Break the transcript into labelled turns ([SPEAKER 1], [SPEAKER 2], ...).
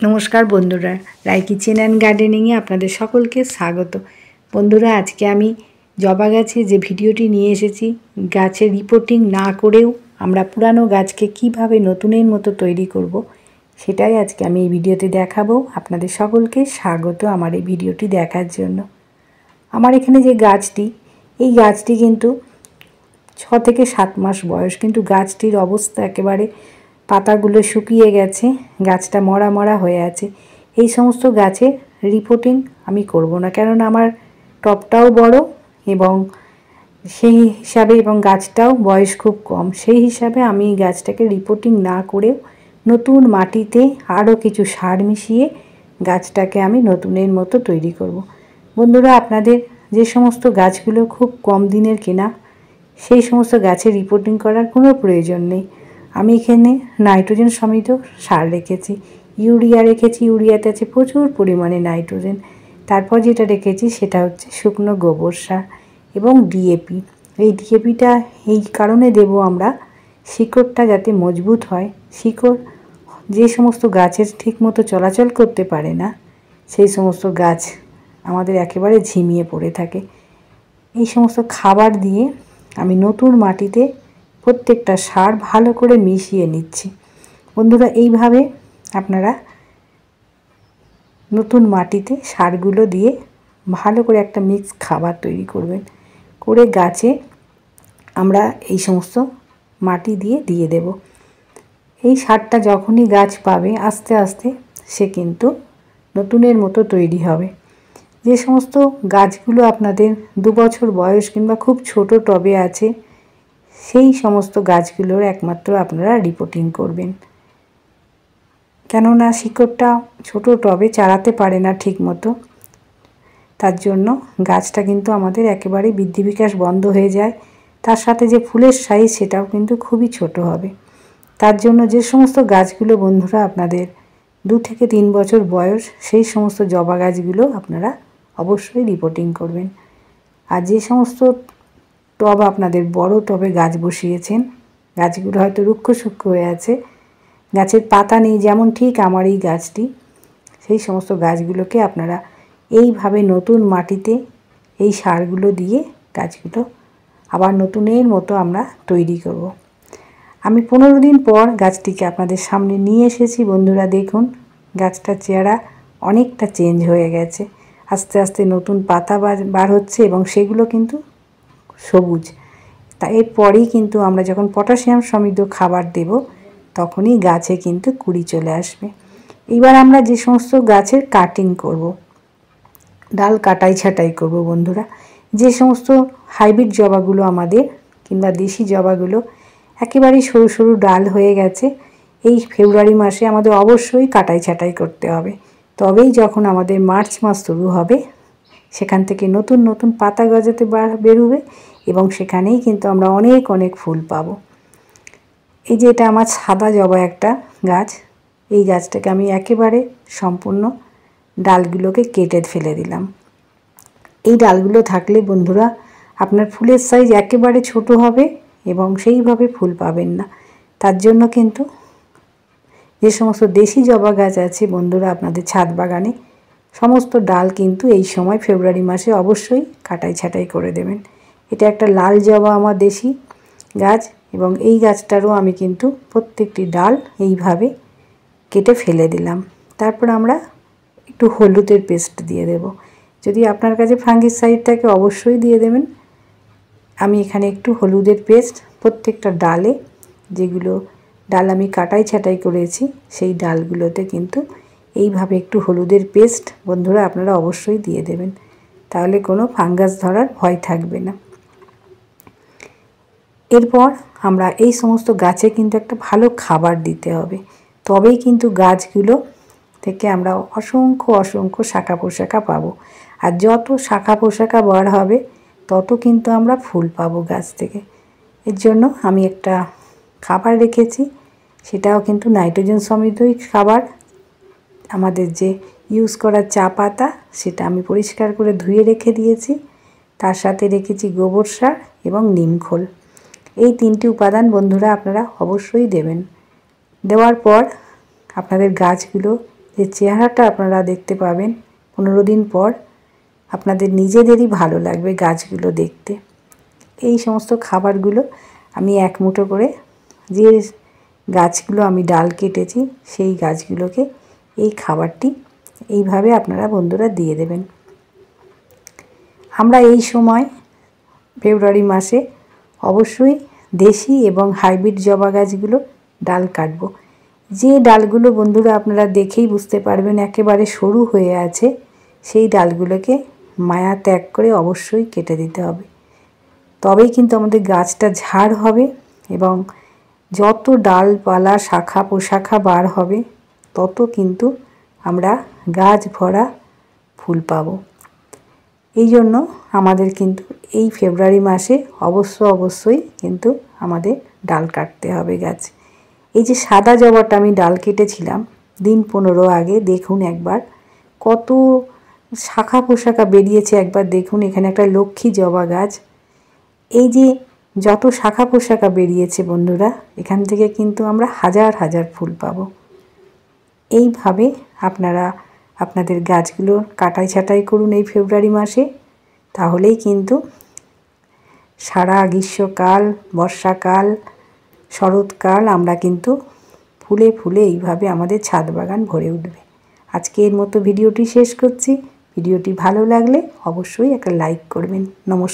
[SPEAKER 1] নমস্কার বন্ধুরা, রায় kitchen and গার্ডেনিংয়ে আপনাদের সকলকে স্বাগত। বন্ধুরা, আজকে আমি জবা গাছে যে ভিডিওটি নিয়ে এসেছি, গাছের রিপোর্টিং না করেও আমরা পুরানো গাছকে কিভাবে নতুনের মতো তৈরি করব, সেটাই আজকে আমি এই ভিডিওতে দেখাবো। আপনাদের সকলকে স্বাগত আমার এই ভিডিওটি দেখার জন্য। আমার এখানে যে গাছটি, এই গাছটি কিন্তু 6 থেকে 7 মাস বয়স, কিন্তু গাছটির অবস্থা একেবারে পাতাগুলো শুকিয়ে গেছে, গাছটা মরা মরা হয়ে আছে। এই সমস্ত গাছের রিপোর্টিং আমি করব না, কেননা আমার টবটাও বড় এবং সেই হিসাবে এবং গাছটাও বয়স খুব কম। সেই হিসাবে আমি গাছটাকে রিপোর্টিং না করেও নতুন মাটিতে আরও কিছু সার মিশিয়ে গাছটাকে আমি নতুনের মতো তৈরি করব। বন্ধুরা, আপনাদের যে সমস্ত গাছগুলো খুব কম দিনের কেনা, সেই সমস্ত গাছের রিপোর্টিং করার কোনো প্রয়োজন নেই। আমি এখানে নাইট্রোজেন সমৃদ্ধ সার রেখেছি, ইউরিয়া রেখেছি। ইউরিয়াতে আছে প্রচুর পরিমাণে নাইট্রোজেন। তারপর যেটা রেখেছি সেটা হচ্ছে শুকনো গোবর সার এবং ডিএপি। এই ডিএপিটা এই কারণে দেব আমরা, শিকড়টা যাতে মজবুত হয়। শিকড় যে সমস্ত গাছের ঠিকমতো চলাচল করতে পারে না, সেই সমস্ত গাছ আমাদের একেবারে ঝিমিয়ে পড়ে থাকে। এই সমস্ত খাবার দিয়ে আমি নতুন মাটিতে প্রত্যেকটা সার ভালো করে মিশিয়ে নিচ্ছি। বন্ধুরা, এইভাবে আপনারা নতুন মাটিতে সারগুলো দিয়ে ভালো করে একটা মিক্স খাবার তৈরি করবেন, করে গাছে আমরা এই সমস্ত মাটি দিয়ে দেব। এই সারটা যখনই গাছ পাবে, আস্তে আস্তে সে কিন্তু নতুনের মতো তৈরি হবে। যে সমস্ত গাছগুলো আপনাদের 2 বছর বয়স কিংবা খুব ছোট টবে আছে, সেই সমস্ত গাছগুলোর একমাত্র আপনারা রিপোর্টিং করবেন, কেননা শিকড়টা ছোট টবে চালাতে পারে না ঠিক মতো। তার জন্য গাছটা কিন্তু আমাদের একেবারে বৃদ্ধি বিকাশ বন্ধ হয়ে যায়। তার সাথে যে ফুলের সাইজ, সেটাও কিন্তু খুবই ছোট হবে। তার জন্য যে সমস্ত গাছগুলো বন্ধুরা আপনাদের 2 থেকে 3 বছর বয়স, সেই সমস্ত জবা গাছগুলো আপনারা অবশ্যই রিপোর্টিং করবেন। আর যে সমস্ত টব আপনাদের বড় টবে গাছ বসিয়েছেন, গাছগুলো হয়তো রুক্ষ সূক্ষ্ম হয়ে আছে, গাছের পাতা নেই, যেমন ঠিক আমার এই গাছটি, সেই সমস্ত গাছগুলোকে আপনারা এইভাবে নতুন মাটিতে এই সারগুলো দিয়ে গাছগুলো আবার নতুনের মতো আমরা তৈরি করব। আমি 15 দিন পর গাছটিকে আপনাদের সামনে নিয়ে এসেছি। বন্ধুরা, দেখুন গাছটার চেহারা অনেকটা চেঞ্জ হয়ে গেছে। আস্তে আস্তে নতুন পাতা বার হচ্ছে এবং সেগুলো কিন্তু সবুজ। তা এরপরেই কিন্তু আমরা যখন পটাশিয়াম সমৃদ্ধ খাবার দেব, তখনই গাছে কিন্তু কুড়ি চলে আসবে। এবার আমরা যে সমস্ত গাছের কাটিং করব, ডাল কাটাই ছাঁটাই করব বন্ধুরা। যে সমস্ত হাইব্রিড জবাগুলো আমাদের কিংবা দেশি জবাগুলো একেবারেই সরু সরু ডাল হয়ে গেছে, এই ফেব্রুয়ারি মাসে আমাদের অবশ্যই কাটাই ছাঁটাই করতে হবে। তবেই যখন আমাদের মার্চ মাস শুরু হবে, সেখান থেকে নতুন নতুন পাতা গজাতে বেরোবে এবং সেখানেই কিন্তু আমরা অনেক অনেক ফুল পাবো। এই যে এটা আমার সাদা জবা একটা গাছ, এই গাছটাকে আমি একেবারে সম্পূর্ণ ডালগুলোকে কেটে ফেলে দিলাম। এই ডালগুলো থাকলে বন্ধুরা আপনার ফুলের সাইজ একেবারে ছোট হবে এবং সেইভাবে ফুল পাবেন না। তার জন্য কিন্তু যে সমস্ত দেশি জবা গাছ আছে বন্ধুরা আপনাদের ছাদ বাগানে, সমস্ত ডাল কিন্তু এই সময় ফেব্রুয়ারি মাসে অবশ্যই কাটাই ছাঁটাই করে দেবেন। এটা একটা লাল জবা আমার দেশি গাছ এবং এই গাছটারও আমি কিন্তু প্রত্যেকটি ডাল এইভাবে কেটে ফেলে দিলাম। তারপর আমরা একটু হলুদের পেস্ট দিয়ে দেব। যদি আপনার কাছে ফাঙ্গিসাইড থাকে অবশ্যই দিয়ে দেবেন। আমি এখানে একটু হলুদের পেস্ট প্রত্যেকটা ডালে, যেগুলো ডাল আমি কাটাই ছাঁটাই করেছি, সেই ডালগুলোতে কিন্তু এইভাবে একটু হলুদের পেস্ট বন্ধুরা আপনারা অবশ্যই দিয়ে দেবেন, তাহলে কোনো ফাঙ্গাস ধরার ভয় থাকবে না। এরপর আমরা এই সমস্ত গাছে কিন্তু একটা ভালো খাবার দিতে হবে, তবেই কিন্তু গাছগুলো থেকে আমরা অসংখ্য অসংখ্য শাখা পোশাখা পাবো। আর যত শাখা পোশাখা বার হবে, তত কিন্তু আমরা ফুল পাবো গাছ থেকে। এর জন্য আমি একটা খাবার রেখেছি, সেটাও কিন্তু নাইট্রোজেন সমৃদ্ধই খাবার। আমাদের যে ইউজ করা চা পাতা, সেটা আমি পরিষ্কার করে ধুয়ে রেখে দিয়েছি। তার সাথে রেখেছি গোবর সার এবং নিমখোল। এই 3টি উপাদান বন্ধুরা আপনারা অবশ্যই দেবেন। দেওয়ার পর আপনাদের গাছগুলো যে চেহারাটা আপনারা দেখতে পাবেন 15 দিন পর, আপনাদের নিজেদেরই ভালো লাগবে গাছগুলো দেখতে। এই সমস্ত খাবারগুলো আমি এক মুঠো করে যে গাছগুলো আমি ডাল কেটেছি সেই গাছগুলোকে এই খাবারটি এইভাবে আপনারা বন্ধুরা দিয়ে দেবেন। আমরা এই সময় ফেব্রুয়ারি মাসে অবশ্যই দেশি এবং হাইব্রিড জবা গাছগুলো ডাল কাটবো। যে ডালগুলো বন্ধুরা আপনারা দেখেই বুঝতে পারবেন একেবারে সরু হয়ে আছে, সেই ডালগুলোকে মায়া ত্যাগ করে অবশ্যই কেটে দিতে হবে। তবেই কিন্তু আমাদের গাছটা ঝাড় হবে এবং যত ডালপালা শাখা প্রশাখা বার হবে তত কিন্তু আমরা গাছ ভরা ফুল পাবো। এই জন্য আমাদের কিন্তু এই ফেব্রুয়ারি মাসে অবশ্যই কিন্তু আমাদের ডাল কাটতে হবে গাছ। এই যে সাদা জবাটা আমি ডাল কেটেছিলাম দিন 15 আগে, দেখুন একবার কত শাখা পোশাখা বেরিয়েছে, একবার দেখুন। এখানে একটা লক্ষ্মী জবা গাছ, এই যে যত শাখা পোশাখা বেরিয়েছে বন্ধুরা, এখান থেকে কিন্তু আমরা হাজার হাজার ফুল পাবো। এইভাবে আপনারা আপনাদের গাছগুলো কাটাই ছাঁটাই করুন এই ফেব্রুয়ারি মাসে, তাহলেই কিন্তু সারা গ্রীষ্মকাল, বর্ষাকাল, শরৎকাল আমরা কিন্তু ফুলে ফুলে এইভাবে আমাদের ছাদ বাগান ভরে উঠবে। আজকে এর মতো ভিডিওটি শেষ করছি। ভিডিওটি ভালো লাগলে অবশ্যই একটা লাইক করবেন। নমস্কার।